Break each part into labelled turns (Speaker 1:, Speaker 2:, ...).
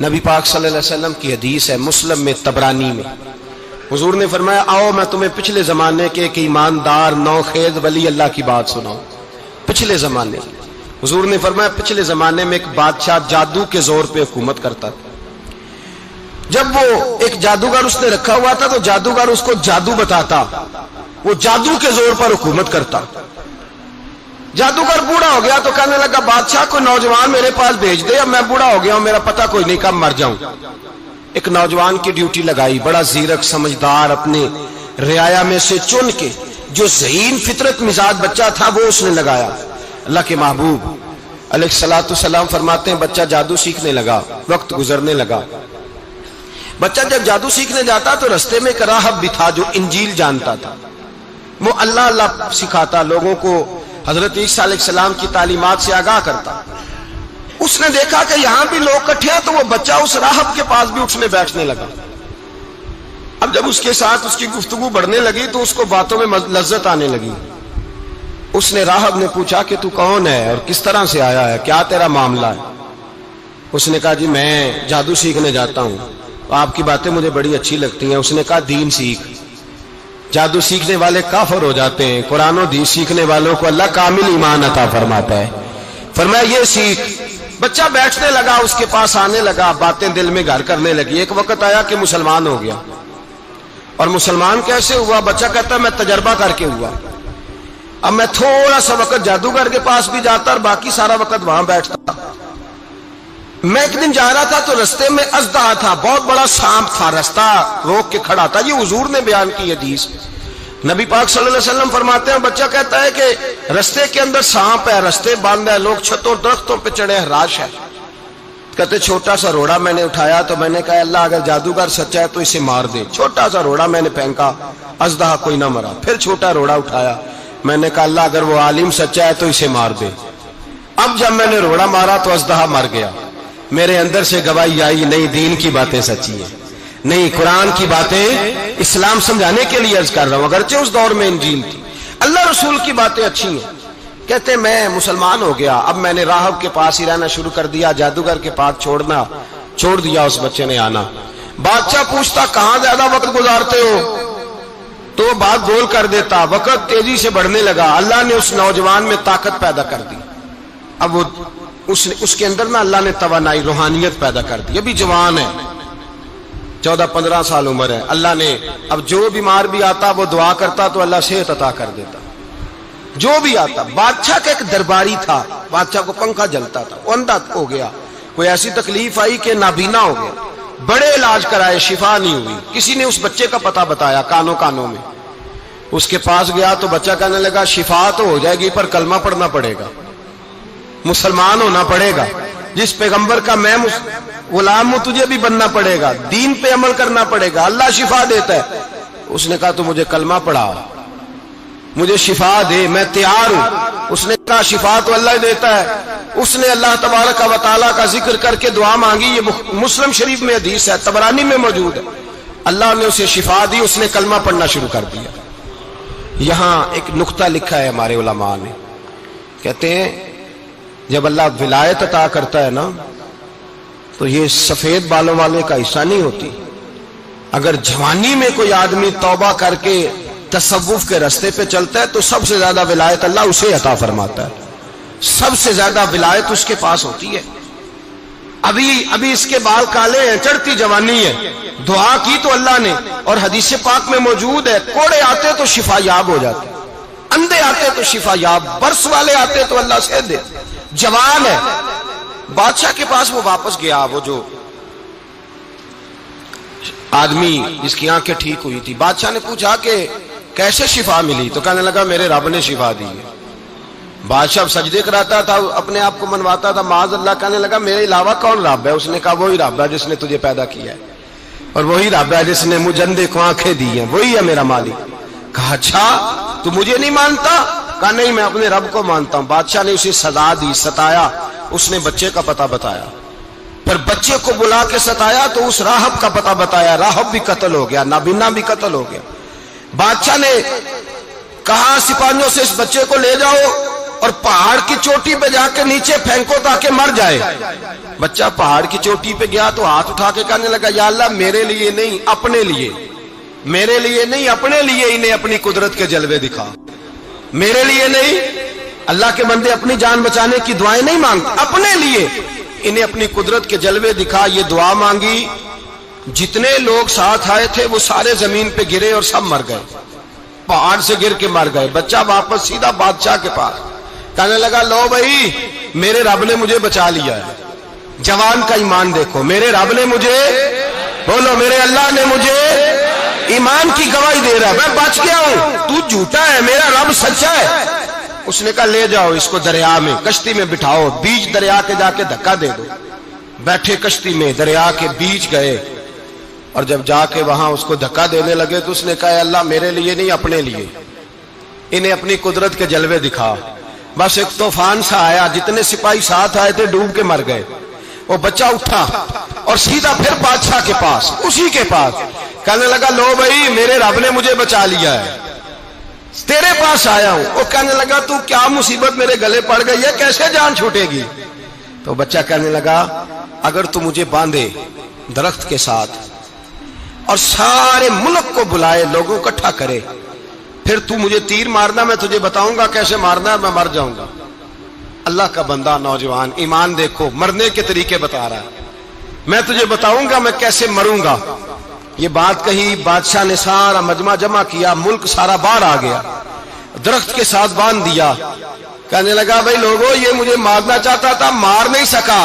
Speaker 1: نبی پاک صلی اللہ علیہ وسلم کی حدیث ہے مسلم میں طبرانی میں، حضور نے فرمایا آؤ میں تمہیں پچھلے زمانے کے ایک ایماندار نوخیز ولی اللہ کی بات سناؤں۔ پچھلے زمانے حضور نے فرمایا پچھلے زمانے میں ایک بادشاہ جادو کے زور پہ حکومت کرتا تھا۔ جب وہ ایک جادوگر اس نے رکھا ہوا تھا تو جادوگر اس کو جادو بتاتا، وہ جادو کے زور پر حکومت کرتا۔ جادوگر بوڑھا ہو گیا تو کہنے لگا بادشاہ کوئی نوجوان میرے پاس بھیج دے، اب میں بوڑھا ہو گیا ہوں میرا پتہ کوئی نہیں کب مر جاؤں۔ ایک نوجوان کی ڈیوٹی لگائی، بڑا زیرک سمجھدار، اپنے رعایا میں سے چن کے جو ذہین فطرت مزاج بچہ تھا وہ اس نے لگایا۔ اللہ کے محبوب علیہ الصلوۃ والسلام فرماتے ہیں بچہ جادو سیکھنے لگا، وقت گزرنے لگا۔ بچہ جب جادو سیکھنے جاتا تو رستے میں ایک راہب بھی تھا جو انجیل جانتا تھا، وہ اللہ اللہ سکھاتا، لوگوں کو حضرت عیسیٰ علیہ السلام کی تعلیمات سے آگاہ کرتا۔ اس نے دیکھا کہ یہاں بھی لوگ اکٹھے ہیں تو وہ بچہ اس راہب کے پاس بھی اٹھنے بیٹھنے لگا۔ اب جب اس کے ساتھ اس کی گفتگو بڑھنے لگی تو اس کو باتوں میں لذت آنے لگی۔ اس نے راہب نے پوچھا کہ تو کون ہے اور کس طرح سے آیا ہے، کیا تیرا معاملہ ہے؟ اس نے کہا جی میں جادو سیکھنے جاتا ہوں، آپ کی باتیں مجھے بڑی اچھی لگتی ہیں۔ اس نے کہا دین سیکھ، جادو سیکھنے والے کافر ہو جاتے ہیں، قرآن و حدیث سیکھنے والوں کو اللہ کامل ایمان عطا فرماتا ہے۔ فرمایا یہ سیکھ۔ بچہ بیٹھنے لگا، اس کے پاس آنے لگا، باتیں دل میں گھر کرنے لگی۔ ایک وقت آیا کہ مسلمان ہو گیا، اور مسلمان کیسے ہوا؟ بچہ کہتا ہے میں تجربہ کر کے ہوا۔ اب میں تھوڑا سا وقت جادوگر کے پاس بھی جاتا اور باقی سارا وقت وہاں بیٹھتا۔ میں ایک دن جا رہا تھا تو رستے میں اژدہا تھا، بہت بڑا سانپ تھا، رستہ روک کے کھڑا تھا۔ یہ حضور نے بیان کی حدیث۔ نبی پاک صلی اللہ علیہ وسلم فرماتے ہیں بچہ کہتا ہے کہ رستے کے اندر سانپ ہے، رستے بند ہے، لوگ چھتوں درختوں پہ چڑھے ہراش ہے۔ کہتے چھوٹا سا روڑا میں نے اٹھایا تو میں نے کہا اللہ اگر جادوگر سچا ہے تو اسے مار دے۔ چھوٹا سا روڑا میں نے پھینکا، اژدہا کوئی نہ مرا۔ پھر چھوٹا روڑا اٹھایا، میں نے کہا اللہ اگر وہ عالم سچا ہے تو اسے مار دے۔ اب جب میں نے روڑا مارا تو اژدہا مر گیا۔ میرے اندر سے گواہی آئی نہیں دین کی باتیں سچی ہیں، نہیں قرآن کی باتیں اسلام سمجھانے کے لیے عرض کر رہا ہوں، اگرچہ اس دور میں انجیل تھی۔ اللہ رسول کی باتیں اچھی ہیں۔ کہتے میں مسلمان ہو گیا، اب میں نے راہب کے پاس ہی رہنا شروع کر دیا، جادوگر کے پاس چھوڑ دیا اس بچے نے آنا۔ بادشاہ پوچھتا کہاں زیادہ وقت گزارتے ہو تو وہ بات گول کر دیتا، وقت تیزی سے بڑھنے لگا۔ اللہ نے اس نوجوان میں طاقت پیدا کر دی، اب وہ اس کے اندر نا اللہ نے توانائی روحانیت پیدا کر دی، ابھی جوان ہے، 14-15 سال عمر ہے۔ اللہ نے اب جو بیمار بھی آتا وہ دعا کرتا تو اللہ صحت عطا کر دیتا، جو بھی آتا۔ بادشاہ کا ایک درباری تھا، بادشاہ کو پنکھا جلتا تھا، وہ اندھا ہو گیا، کوئی ایسی تکلیف آئی کہ نابینا ہو گیا، بڑے علاج کرائے شفا نہیں ہوئی۔ کسی نے اس بچے کا پتہ بتایا کانوں میں، اس کے پاس گیا تو بچہ کہنے لگا شفا تو ہو جائے گی پر کلمہ پڑھنا پڑے گا، مسلمان ہونا پڑے گا، جس پیغمبر کا میں غلام ہوں تجھے بھی بننا پڑے گا، دین پہ عمل کرنا پڑے گا، اللہ شفا دیتا ہے۔ اس نے کہا تو مجھے کلمہ پڑھا، مجھے شفا دے، میں تیار ہوں۔ اس نے کہا شفا تو اللہ دیتا ہے۔ اس نے اللہ تبارک و تعالیٰ کا ذکر کر کے دعا مانگی، یہ مسلم شریف میں حدیث ہے، طبرانی میں موجود ہے۔ اللہ نے اسے شفا دی، اس نے کلمہ پڑھنا شروع کر دیا۔ یہاں ایک نقطہ لکھا ہے ہمارے علماء نے، کہتے ہیں جب اللہ ولایت عطا کرتا ہے نا تو یہ سفید بالوں والے کا حصہ نہیں ہوتی۔ اگر جوانی میں کوئی آدمی توبہ کر کے تصوف کے رستے پہ چلتا ہے تو سب سے زیادہ ولایت اللہ اسے عطا فرماتا ہے، سب سے زیادہ ولایت اس کے پاس ہوتی ہے۔ ابھی اس کے بال کالے ہیں، چڑھتی جوانی ہے، دعا کی تو اللہ نے، اور حدیث پاک میں موجود ہے کوڑے آتے تو شفا یاب ہو جاتے، اندھے آتے تو شفا یاب، برس والے آتے تو اللہ سے دے، جوان ہے۔ بادشاہ کے پاس وہ واپس گیا، وہ جو آدمی جس کی آنکھیں ٹھیک ہوئی تھی۔ بادشاہ نے پوچھا کہ کیسے شفا ملی؟ تو کہنے لگا میرے رب نے شفا دی ہے۔ بادشاہ سجدے کراتا تھا، اپنے آپ کو منواتا تھا معاذ اللہ، کہنے لگا میرے علاوہ کون رب ہے؟ اس نے کہا وہی رب ہے جس نے تجھے پیدا کیا ہے، اور وہی رب ہے جس نے مجھے اندھے کو آنکھیں دی ہیں، وہی ہے میرا مالک۔ کہا اچھا تو مجھے نہیں مانتا؟ کہا نہیں میں اپنے رب کو مانتا ہوں۔ بادشاہ نے اسے سزا دی، ستایا، اس نے بچے کا پتہ بتایا، پھر بچے کو بلا کے ستایا تو اس راہب کا پتہ بتایا، راہب بھی قتل ہو گیا، نابینا بھی قتل ہو گیا۔ بادشاہ نے کہا سپاہیوں سے اس بچے کو لے جاؤ اور پہاڑ کی چوٹی پہ جا کے نیچے پھینکو تاکہ مر جائے. بچہ پہاڑ کی چوٹی پہ گیا تو ہاتھ اٹھا کے کہنے لگا یا اللہ میرے لیے نہیں اپنے لیے، میرے لیے نہیں اپنے لیے انہیں اپنی قدرت کے جلوے دکھا. میرے لیے نہیں، اللہ کے بندے اپنی جان بچانے کی دعائیں نہیں مانگتے، اپنے لیے انہیں اپنی قدرت کے جلوے دکھا. یہ دعا مانگی، جتنے لوگ ساتھ آئے تھے وہ سارے زمین پہ گرے اور سب مر گئے، پہاڑ سے گر کے مر گئے. بچہ واپس سیدھا بادشاہ کے پاس کہنے لگا لو بھائی میرے رب نے مجھے بچا لیا ہے. جوان کا ایمان دیکھو، میرے رب نے مجھے، بولو میرے اللہ نے مجھے ایمان کی گواہی دے رہا ہے، میں بچ گیا ہوں، تو جھوٹا ہے، میرا رب سچا ہے. اس نے کہا لے جاؤ اس کو دریا میں، کشتی میں بٹھاؤ، بیچ دریا کے جا کے دھکا دے دو. بیٹھے کشتی میں، دریا کے بیچ گئے، اور جب جا کے وہاں اس کو دھکا دینے لگے تو اس نے کہا اللہ میرے لیے نہیں اپنے لیے انہیں اپنی قدرت کے جلوے دکھا. بس ایک طوفان سا آیا، جتنے سپاہی ساتھ آئے تھے ڈوب کے مر گئے. وہ بچہ اٹھا اور سیدھا پھر بادشاہ کے پاس، اسی کے پاس کہنے لگا لو بھائی میرے رب نے مجھے بچا لیا ہے، تیرے پاس آیا ہوں. وہ کہنے لگا تو کیا مصیبت میرے گلے پڑ گئی ہے، کیسے جان چھوٹے گی؟ تو بچہ کہنے لگا اگر تو مجھے باندھے درخت کے ساتھ اور سارے ملک کو بلائے، لوگوں کو اکٹھا کرے، پھر تو مجھے تیر مارنا، میں تجھے بتاؤں گا کیسے مارنا ہے، میں مر جاؤں گا. اللہ کا بندہ نوجوان ایمان دیکھو، مرنے کے طریقے بتا رہا ہے، میں تجھے بتاؤں گا میں کیسے مروں گا. یہ بات کہی، بادشاہ نے سارا مجمع جمع کیا، ملک سارا باہر آ گیا، درخت کے ساتھ باندھ دیا. کہنے لگا بھائی لوگوں یہ مجھے مارنا چاہتا تھا، مار نہیں سکا،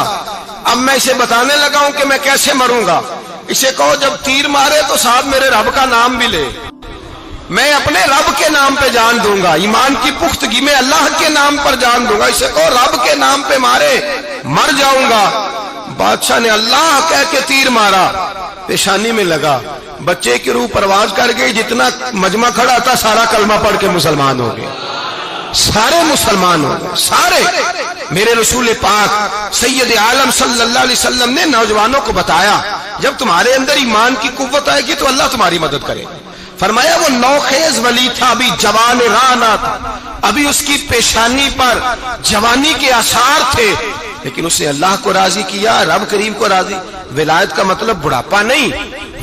Speaker 1: اب میں اسے بتانے لگا ہوں کہ میں کیسے مروں گا. اسے کہو جب تیر مارے تو ساتھ میرے رب کا نام بھی لے، میں اپنے رب کے نام پہ جان دوں گا، ایمان کی پختگی میں اللہ کے نام پر جان دوں گا. اسے کہو رب کے نام پہ مارے، مر جاؤں گا. بادشاہ نے اللہ کہہ کے تیر مارا، پیشانی میں لگا، بچے کی روح پرواز کر گئی. جتنا مجمع کھڑا تھا سارا کلمہ پڑھ کے مسلمان ہو گئے، سارے مسلمان ہو گئے سارے. میرے رسول پاک سید عالم صلی اللہ علیہ وسلم نے نوجوانوں کو بتایا جب تمہارے اندر ایمان کی قوت آئے گی تو اللہ تمہاری مدد کرے. فرمایا وہ نوخیز ولی تھا، ابھی جوان رانا تھا، ابھی اس کی پیشانی پر جوانی کے آثار تھے، لیکن اس نے اللہ کو راضی کیا، رب کریم کو راضی. ولایت کا مطلب بڑھاپا نہیں،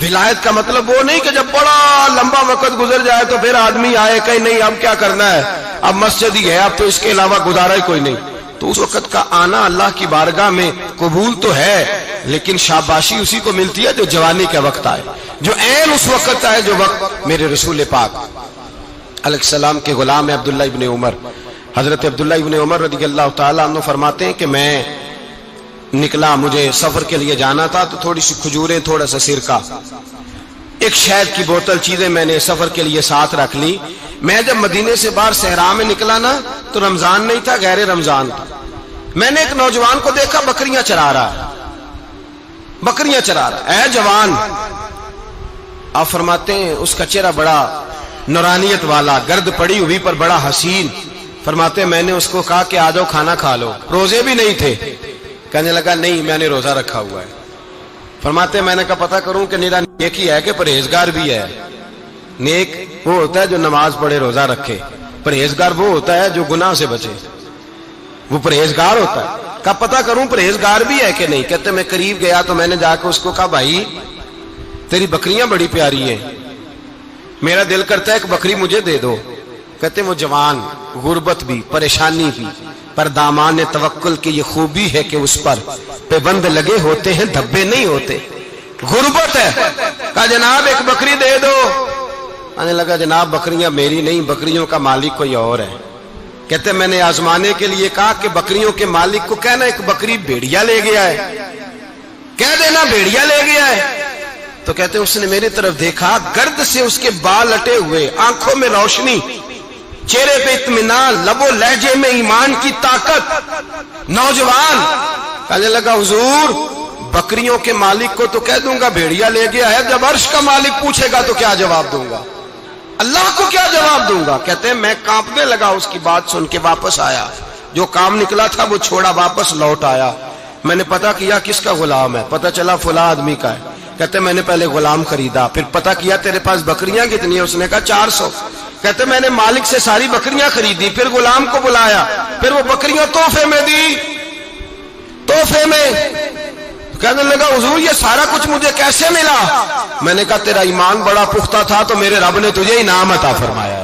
Speaker 1: ولایت کا مطلب وہ نہیں کہ جب بڑا لمبا وقت گزر جائے تو پھر آدمی آئے کہ نہیں اب کیا کرنا ہے، اب مسجد ہی ہے، اب تو اس کے علاوہ گزارا ہی کوئی نہیں. تو اس وقت کا آنا اللہ کی بارگاہ میں قبول تو ہے، لیکن شاباشی اسی کو ملتی ہے جو جوانی کا وقت آئے، جو عین اس وقت آئے جو وقت میرے رسول پاک علیہ السلام کے غلام عبداللہ ابن عمر، حضرت عبداللہ ابن عمر رضی اللہ تعالیٰ عنہ فرماتے ہیں کہ میں نکلا، مجھے سفر کے لیے جانا تھا، تو تھوڑی سی کھجوریں، تھوڑا سا سرکہ، ایک شہد کی بوتل، چیزیں میں نے سفر کے لیے ساتھ رکھ لی. میں جب مدینے سے باہر صحرا میں نکلا نا تو رمضان نہیں تھا، غیر رمضان تھا. میں نے ایک نوجوان کو دیکھا بکریاں چرا رہا ہے، بکریاں چرا رہا ہے. اے جوان، آپ فرماتے ہیں اس کا چہرہ بڑا نورانیت والا، گرد پڑی ہوئی پر بڑا حسین. فرماتے ہیں میں نے اس کو کہا کہ آ جاؤ کھانا کھا لو، روزے بھی نہیں تھے. کہنے لگا نہیں میں نے روزہ رکھا ہوا ہے. فرماتے ہیں میں نے کہا پتہ کروں کہ نیرا نیک ہی ہے کہ پرہیزگار بھی ہے. نیک وہ ہوتا ہے جو نماز پڑھے روزہ رکھے، پرہیزگار وہ ہوتا ہے جو گناہ سے بچے، وہ پرہیزگار ہوتا ہے. کہا پتہ کروں پرہیزگار بھی ہے کہ نہیں. کہتے میں قریب گیا تو میں نے جا کے اس کو کہا بھائی تیری بکریاں بڑی پیاری ہیں، میرا دل کرتا ہے ایک بکری مجھے دے دو. کہتے وہ جوان، غربت بھی، پریشانی بھی، پر دامان توکل کی یہ خوبی ہے کہ اس پر پابند لگے ہوتے ہیں، دھبے نہیں ہوتے. غربت ہے. کہا جناب ایک بکری دے دو. آنے لگا جناب بکریاں میری نہیں، بکریوں کا مالک کوئی اور ہے. کہتے میں نے آزمانے کے لیے کہا کہ بکریوں کے مالک کو کہنا ایک بکری بھیڑیا لے گیا ہے، کہہ دینا بھیڑیا لے گیا ہے. تو کہتے اس نے میری طرف دیکھا، گرد سے اس کے بال اٹے ہوئے، آنکھوں میں روشنی، چہرے پہ اطمینان، لب و لہجے میں ایمان کی طاقت. نوجوان کہنے لگا حضور بکریوں کے مالک کو تو کہہ دوں گا بھیڑیا لے گیا ہے، جب عرش کا مالک پوچھے گا تو کیا جواب دوں گا، اللہ کو کیا جواب دوں گا. کہتے ہیں میں کانپنے لگا، اس کی بات سن کے واپس آیا، جو کام نکلا تھا وہ چھوڑا، واپس لوٹ آیا. میں نے پتہ کیا کس کا غلام ہے، پتہ چلا فلاں آدمی کا ہے. کہتے میں نے پہلے غلام خریدا، پھر پتہ کیا تیرے پاس بکریاں کتنی ہیں، اس نے کہا 400. کہتے میں نے مالک سے ساری بکریاں خریدی، پھر غلام کو بلایا، پھر وہ بکریاں تحفے میں دی، تحفے میں۔ کہنے لگا حضور یہ سارا کچھ مجھے کیسے ملا؟ میں نے کہا تیرا ایمان بڑا پختہ تھا تو میرے رب نے تجھے انعام عطا فرمایا ہے۔